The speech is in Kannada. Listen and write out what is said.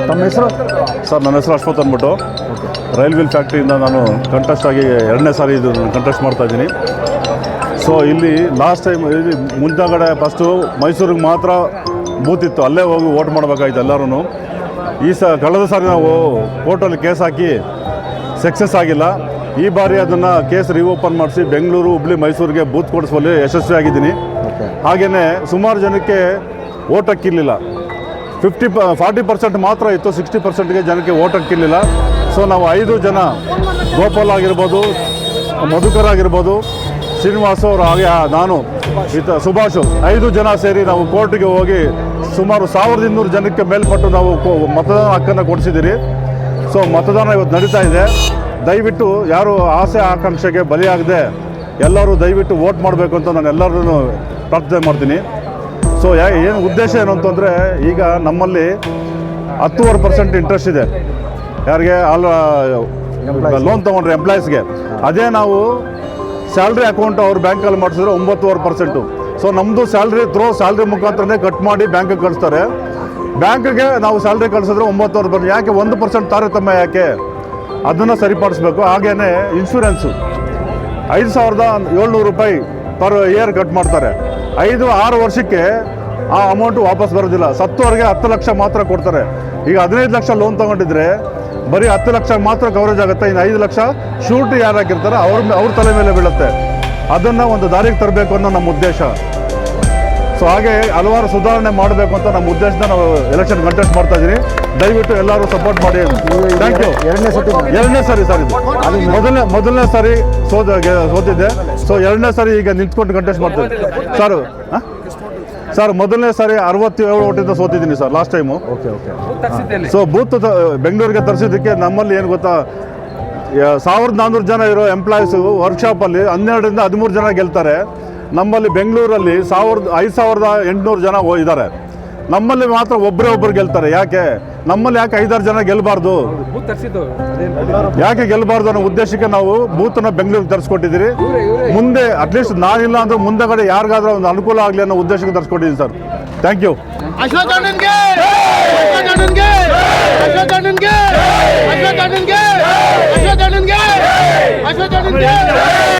ತಮ್ಮ ಹೆಸರು? ಸರ್ ನನ್ನ ಹೆಸರು ಅಶ್ವಥ್ ಅಂದ್ಬಿಟ್ಟು ರೈಲ್ವೆ ಫ್ಯಾಕ್ಟ್ರಿಯಿಂದ ನಾನು ಕಂಟೆಸ್ಟ್ ಆಗಿ 2ನೇ ಸಾರಿ ಇದು ಕಂಟೆಸ್ಟ್ ಮಾಡ್ತಾಯಿದ್ದೀನಿ. ಸೊ ಇಲ್ಲಿ ಲಾಸ್ಟ್ ಟೈಮ್ ಇಲ್ಲಿ ಮುಂದಾಗಡೆ ಫಸ್ಟು ಮೈಸೂರಿಗೆ ಮಾತ್ರ ಬೂತ್ ಇತ್ತು, ಅಲ್ಲೇ ಹೋಗಿ ವೋಟ್ ಮಾಡಬೇಕಾಯ್ತು ಎಲ್ಲರೂ. ಕಳೆದ ಸಾರಿ ನಾವು ಕೋರ್ಟಲ್ಲಿ ಕೇಸ್ ಹಾಕಿ ಸಕ್ಸಸ್ ಆಗಿಲ್ಲ. ಈ ಬಾರಿ ಅದನ್ನು ಕೇಸ್ ರೀಓಪನ್ ಮಾಡಿಸಿ ಬೆಂಗಳೂರು, ಹುಬ್ಳಿ, ಮೈಸೂರಿಗೆ ಬೂತ್ ಕೊಡಿಸುವಲ್ಲಿ ಯಶಸ್ವಿಯಾಗಿದ್ದೀನಿ. ಹಾಗೆಯೇ ಸುಮಾರು ಜನಕ್ಕೆ ವೋಟ್ ಹಕ್ಕಿರಲಿಲ್ಲ. 40% ಮಾತ್ರ ಇತ್ತು, 60%ಗೆ ಜನಕ್ಕೆ ವೋಟ್ ಹಕ್ಕಿರಲಿಲ್ಲ. ಸೊ ನಾವು 5 ಜನ, ಗೋಪಾಲ್ ಆಗಿರ್ಬೋದು, ಮಧುಕರ್ ಆಗಿರ್ಬೋದು, ಶ್ರೀನಿವಾಸ್ ಅವರು, ಹಾಗೆ ನಾನು ಸುಭಾಷ್ 5 ಜನ ಸೇರಿ ನಾವು ಕೋರ್ಟಿಗೆ ಹೋಗಿ ಸುಮಾರು 1200 ಜನಕ್ಕೆ ಮೇಲ್ಪಟ್ಟು ನಾವು ಮತದಾನ ಹಕ್ಕನ್ನು ಕೊಡಿಸಿದ್ದೀರಿ. ಸೊ ಮತದಾನ ಇವತ್ತು ನಡೀತಾ ಇದೆ. ದಯವಿಟ್ಟು ಯಾರು ಆಸೆ ಆಕಾಂಕ್ಷೆಗೆ ಬಲಿಯಾಗದೆ ಎಲ್ಲರೂ ದಯವಿಟ್ಟು ವೋಟ್ ಮಾಡಬೇಕು ಅಂತ ನಾನು ಎಲ್ಲರೂ ಪ್ರಾರ್ಥನೆ ಮಾಡ್ತೀನಿ. ಸೊ ಏನು ಉದ್ದೇಶ ಏನು ಅಂತಂದರೆ, ಈಗ ನಮ್ಮಲ್ಲಿ 10% ಇಂಟ್ರೆಸ್ಟ್ ಇದೆ ಯಾರಿಗೆ ಲೋನ್ ತೊಗೊಂಡ್ರೆ ಎಂಪ್ಲಾಯೀಸ್ಗೆ. ಅದೇ ನಾವು ಸ್ಯಾಲ್ರಿ ಅಕೌಂಟ್ ಅವ್ರ ಬ್ಯಾಂಕಲ್ಲಿ ಮಾಡಿಸಿದ್ರೆ 9.5%. ಸೊ ನಮ್ಮದು ಸ್ಯಾಲ್ರಿ ಮುಖಾಂತರನೇ ಕಟ್ ಮಾಡಿ ಬ್ಯಾಂಕಿಗೆ ಕಳಿಸ್ತಾರೆ. ಬ್ಯಾಂಕಿಗೆ ನಾವು ಸ್ಯಾಲ್ರಿ ಕಳಿಸಿದ್ರೆ 9.5%. ಯಾಕೆ 1% ತಾರತಮ್ಯ ಯಾಕೆ? ಅದನ್ನು ಸರಿಪಡಿಸ್ಬೇಕು. ಹಾಗೆಯೇ ಇನ್ಶೂರೆನ್ಸು 5,700 ರೂಪಾಯಿ ಪರ್ ಇಯರ್ ಕಟ್ ಮಾಡ್ತಾರೆ. 5-6 ವರ್ಷಕ್ಕೆ ಆ ಅಮೌಂಟು ವಾಪಸ್ ಬರೋದಿಲ್ಲ. ಸತ್ತವರೆಗೆ 10 ಲಕ್ಷ ಮಾತ್ರ ಕೊಡ್ತಾರೆ. ಈಗ 15 ಲಕ್ಷ ಲೋನ್ ತೊಗೊಂಡಿದ್ರೆ ಬರೀ 10 ಲಕ್ಷ ಮಾತ್ರ ಕವರೇಜ್ ಆಗುತ್ತೆ. ಇನ್ನು 5 ಲಕ್ಷ ಶೂರಿಟಿ ಯಾರು ಹಾಕಿರ್ತಾರೆ ಅವ್ರ ತಲೆ ಮೇಲೆ ಬೀಳುತ್ತೆ. ಅದನ್ನು ಒಂದು ದಾರಿಗೆ ತರಬೇಕು ಅನ್ನೋ ನಮ್ಮ ಉದ್ದೇಶ. ಸೊ ಹಾಗೆ ಹಲವಾರು ಸುಧಾರಣೆ ಮಾಡಬೇಕು ಅಂತ ನಮ್ಮ ಉದ್ದೇಶದಿಂದ ನಾವು ಎಲೆಕ್ಷನ್ ಕಂಟೆಸ್ಟ್ ಮಾಡ್ತಾ ಇದ್ದೀನಿ. ದಯವಿಟ್ಟು ಎಲ್ಲರೂ ಸಪೋರ್ಟ್ ಮಾಡಿ. Thank you. 2ನೇ ಸಾರಿ ಸರ್ ಇದು. ಮೊದಲನೇ ಸಾರಿ ಸೋತಿದ್ದೆ. ಸೊ 2ನೇ ಸಾರಿ ಈಗ ನಿಂತ್ಕೊಂಡು ಕಂಟೆಸ್ಟ್ ಮಾಡ್ತೀನಿ ಸರ್. ಮೊದಲನೇ ಸಾರಿ 67 ಓಟಿಂದ ಸೋತಿದ್ದೀನಿ sir last time. So booth ಬೆಂಗಳೂರಿಗೆ ತರಿಸಿದ್ದಕ್ಕೆ ನಮ್ಮಲ್ಲಿ ಏನು ಗೊತ್ತಾ, 1400 ಜನ ಇರೋ ಎಂಪ್ಲಾಯೀಸು ವರ್ಕ್ಶಾಪಲ್ಲಿ 12ರಿಂದ 13 ಜನ ಗೆಲ್ತಾರೆ. ನಮ್ಮಲ್ಲಿ ಬೆಂಗಳೂರಲ್ಲಿ 5,800 ಜನ ಇದ್ದಾರೆ. ನಮ್ಮಲ್ಲಿ ಮಾತ್ರ ಒಬ್ಬರು ಗೆಲ್ತಾರೆ. ಯಾಕೆ ನಮ್ಮಲ್ಲಿ 5-6 ಜನ ಗೆಲ್ಲಬಾರ್ದು? ಯಾಕೆ ಗೆಲ್ಲಬಾರ್ದು ಅನ್ನೋ ಉದ್ದೇಶಕ್ಕೆ ನಾವು ಬೂತನ್ನ ಬೆಂಗಳೂರಿಗೆ ತರಿಸ್ಕೊಟ್ಟಿದ್ದೀರಿ. ಮುಂದೆ ಅಟ್ಲೀಸ್ಟ್ ನಾನಿಲ್ಲ ಅಂದ್ರೆ ಮುಂದೆಗಡೆ ಯಾರಿಗಾದ್ರೂ ಒಂದು ಅನುಕೂಲ ಆಗಲಿ ಅನ್ನೋ ಉದ್ದೇಶಕ್ಕೆ ತರಿಸ್ಕೊಟ್ಟಿದ್ದೀನಿ ಸರ್. Thank you.